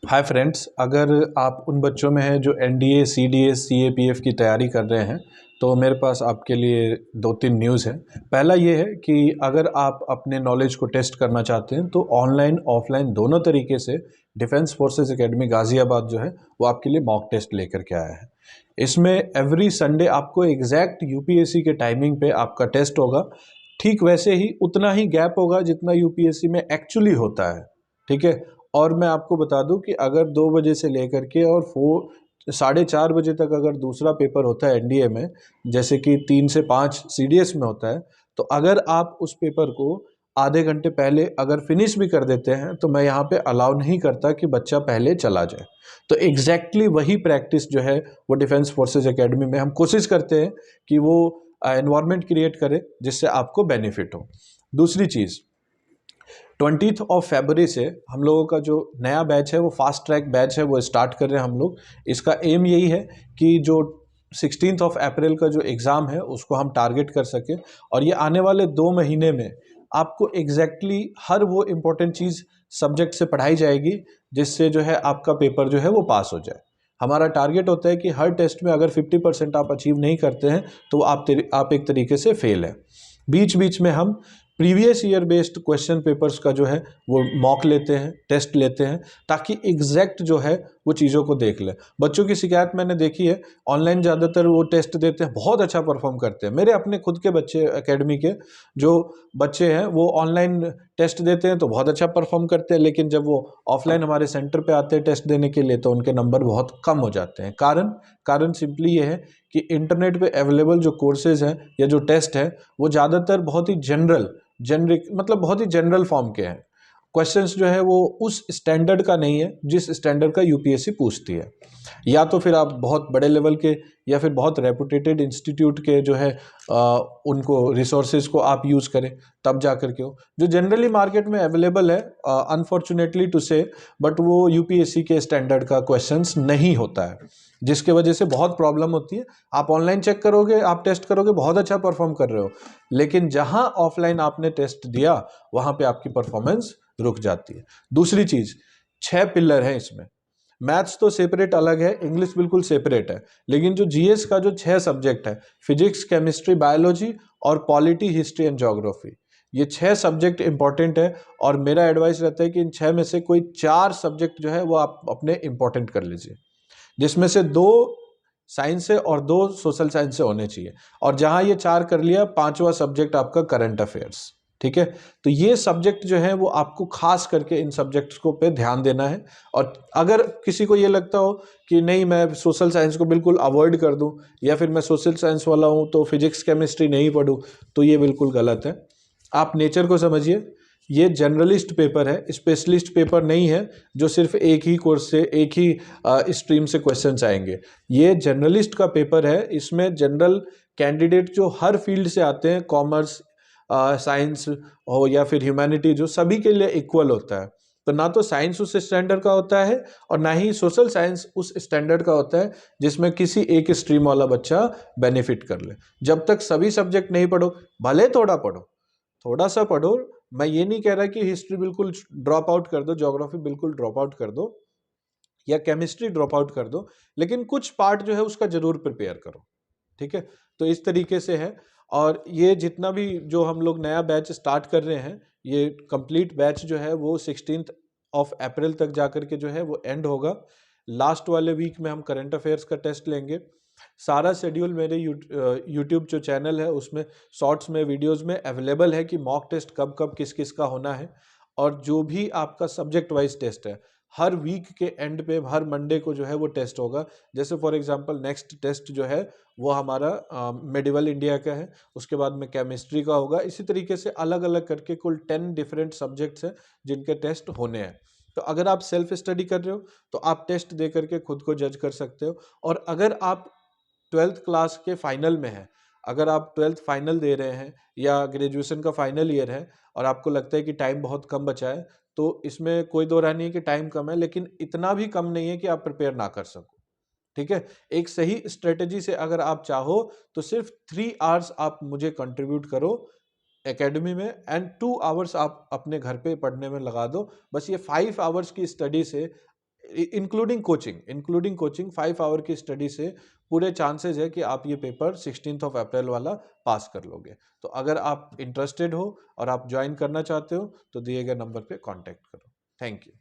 Hi friends, अगर आप उन बच्चों में हैं जो एनडीए, सीडीए, सीएपीएफ की तैयारी कर रहे हैं तो मेरे पास आपके लिए दो तीन न्यूज़ है। पहला ये है कि अगर आप अपने नॉलेज को टेस्ट करना चाहते हैं तो ऑनलाइन ऑफलाइन दोनों तरीके से डिफेंस फोर्सेस एकेडमी गाज़ियाबाद जो है वो आपके लिए मॉक टेस्ट लेकर के आया है। इसमें एवरी संडे आपको एग्जैक्ट यूपीएससी के टाइमिंग पे आपका टेस्ट होगा। ठीक वैसे ही उतना ही गैप होगा जितना यूपीएससी में एक्चुअली होता है। ठीक है। और मैं आपको बता दूं कि अगर 2 बजे से लेकर के और 4:30 बजे तक अगर दूसरा पेपर होता है एनडीए में, जैसे कि 3 से 5 सीडीएस में होता है, तो अगर आप उस पेपर को आधे घंटे पहले अगर फिनिश भी कर देते हैं तो मैं यहाँ पे अलाउ नहीं करता कि बच्चा पहले चला जाए। तो एग्जैक्टली वही प्रैक्टिस जो है वो डिफेंस फोर्सेस एकेडमी में हम कोशिश करते हैं कि वो एनवायरनमेंट क्रिएट करे जिससे आपको बेनिफिट हो। दूसरी चीज़, 20 फरवरी से हम लोगों का जो नया बैच है वो फास्ट ट्रैक बैच है वो स्टार्ट कर रहे हैं हम लोग। इसका एम यही है कि जो 16 अप्रैल का जो एग्ज़ाम है उसको हम टारगेट कर सकें और ये आने वाले 2 महीने में आपको एग्जैक्टली हर वो इम्पोर्टेंट चीज़ सब्जेक्ट से पढ़ाई जाएगी जिससे जो है आपका पेपर जो है वो पास हो जाए। हमारा टारगेट होता है कि हर टेस्ट में अगर 50% आप अचीव नहीं करते हैं तो आप एक तरीके से फेल है। बीच बीच में हम previous year based question papers का जो है वो मॉक लेते हैं, टेस्ट लेते हैं, ताकि एग्जैक्ट जो है वो चीज़ों को देख लें। बच्चों की शिकायत मैंने देखी है, ऑनलाइन ज़्यादातर वो टेस्ट देते हैं, बहुत अच्छा परफॉर्म करते हैं। मेरे अपने खुद के बच्चे एकेडमी के जो बच्चे हैं वो ऑनलाइन टेस्ट देते हैं तो बहुत अच्छा परफॉर्म करते हैं, लेकिन जब वो ऑफलाइन हमारे सेंटर पे आते हैं टेस्ट देने के लिए तो उनके नंबर बहुत कम हो जाते हैं। कारण सिंपली ये है कि इंटरनेट पे अवेलेबल जो कोर्सेज हैं या जो टेस्ट है वो ज़्यादातर बहुत ही जेनरिक मतलब बहुत ही जनरल फॉर्म के हैं। क्वेश्चंस जो है वो उस स्टैंडर्ड का नहीं है जिस स्टैंडर्ड का यूपीएससी पूछती है। या तो फिर आप बहुत बड़े लेवल के या फिर बहुत रेपुटेटेड इंस्टीट्यूट के जो है उनको रिसोर्सेज को आप यूज़ करें, तब जा कर के हो। जो जनरली मार्केट में अवेलेबल है, अनफॉर्चुनेटली टू से, बट वो यूपीएससी के स्टैंडर्ड का क्वेश्चंस नहीं होता है, जिसके वजह से बहुत प्रॉब्लम होती है। आप ऑनलाइन चेक करोगे, आप टेस्ट करोगे, बहुत अच्छा परफॉर्म कर रहे हो, लेकिन जहां ऑफलाइन आपने टेस्ट दिया वहां पे आपकी परफॉर्मेंस रुक जाती है। दूसरी चीज, 6 पिलर है इसमें। मैथ्स तो सेपरेट अलग है, इंग्लिश बिल्कुल सेपरेट है, लेकिन जो जीएस का जो 6 सब्जेक्ट है, फिजिक्स, केमिस्ट्री, बायोलॉजी और पॉलिटी, हिस्ट्री एंड ज्योग्राफी, ये 6 सब्जेक्ट इंपॉर्टेंट है। और मेरा एडवाइस रहता है कि इन 6 में से कोई 4 सब्जेक्ट जो है वो आप अपने इंपॉर्टेंट कर लीजिए, जिसमें से 2 साइंस से और 2 सोशल साइंस से होने चाहिए। और जहां ये 4 कर लिया, 5वां सब्जेक्ट आपका करंट अफेयर्स। ठीक है। तो ये सब्जेक्ट जो है वो आपको खास करके इन सब्जेक्ट्स को पे ध्यान देना है। और अगर किसी को ये लगता हो कि नहीं मैं सोशल साइंस को बिल्कुल अवॉइड कर दूं, या फिर मैं सोशल साइंस वाला हूं तो फिजिक्स केमिस्ट्री नहीं पढूं, तो ये बिल्कुल गलत है। आप नेचर को समझिए, ये जनरलिस्ट पेपर है, स्पेशलिस्ट पेपर नहीं है जो सिर्फ एक ही कोर्स से एक ही स्ट्रीम से क्वेश्चंस आएंगे। ये जनरलिस्ट का पेपर है। इसमें जनरल कैंडिडेट जो हर फील्ड से आते हैं, कॉमर्स, साइंस हो या फिर ह्यूमैनिटी, जो सभी के लिए इक्वल होता है। तो ना तो साइंस उस स्टैंडर्ड का होता है और ना ही सोशल साइंस उस स्टैंडर्ड का होता है जिसमें किसी एक स्ट्रीम वाला बच्चा बेनिफिट कर ले। जब तक सभी सब्जेक्ट नहीं पढ़ो, भले थोड़ा पढ़ो, थोड़ा सा पढ़ो। मैं ये नहीं कह रहा कि हिस्ट्री बिल्कुल ड्रॉप आउट कर दो, ज्योग्राफी बिल्कुल ड्रॉप आउट कर दो, या केमिस्ट्री ड्रॉप आउट कर दो, लेकिन कुछ पार्ट जो है उसका जरूर प्रिपेयर करो। ठीक है। तो इस तरीके से है। और ये जितना भी जो हम लोग नया बैच स्टार्ट कर रहे हैं, ये कंप्लीट बैच जो है वो 16 अप्रैल तक जाकर के जो है वो एंड होगा। लास्ट वाले वीक में हम करंट अफेयर्स का टेस्ट लेंगे। सारा शेड्यूल मेरे यूट्यूब जो चैनल है उसमें शॉर्ट्स में, वीडियोस में अवेलेबल है कि मॉक टेस्ट कब कब किस किस का होना है। और जो भी आपका सब्जेक्ट वाइज टेस्ट है, हर वीक के एंड पे हर मंडे को जो है वो टेस्ट होगा। जैसे फॉर एग्जांपल नेक्स्ट टेस्ट जो है वो हमारा मेडिवल इंडिया का है, उसके बाद में केमिस्ट्री का होगा। इसी तरीके से अलग अलग करके कुल 10 डिफरेंट सब्जेक्ट्स हैं जिनके टेस्ट होने हैं। तो अगर आप सेल्फ स्टडी कर रहे हो तो आप टेस्ट दे करके खुद को जज कर सकते हो। और अगर आप 12th क्लास के फाइनल में है, अगर आप 12th फाइनल दे रहे हैं या ग्रेजुएशन का फाइनल ईयर है और आपको लगता है कि टाइम बहुत कम बचा है, तो इसमें कोई दो राय नहीं है कि टाइम कम है, लेकिन इतना भी कम नहीं है कि आप प्रिपेयर ना कर सको। ठीक है। एक सही स्ट्रेटेजी से अगर आप चाहो तो सिर्फ 3 आवर्स आप मुझे कंट्रीब्यूट करो एकेडमी में, एंड 2 आवर्स आप अपने घर पे पढ़ने में लगा दो। बस ये 5 आवर्स की स्टडी से इंक्लूडिंग कोचिंग 5 आवर की स्टडी से पूरे चांसेस है कि आप ये पेपर 16 अप्रैल वाला पास कर लोगे। तो अगर आप इंटरेस्टेड हो और आप ज्वाइन करना चाहते हो तो दिए गए नंबर पे कांटेक्ट करो। Thank you.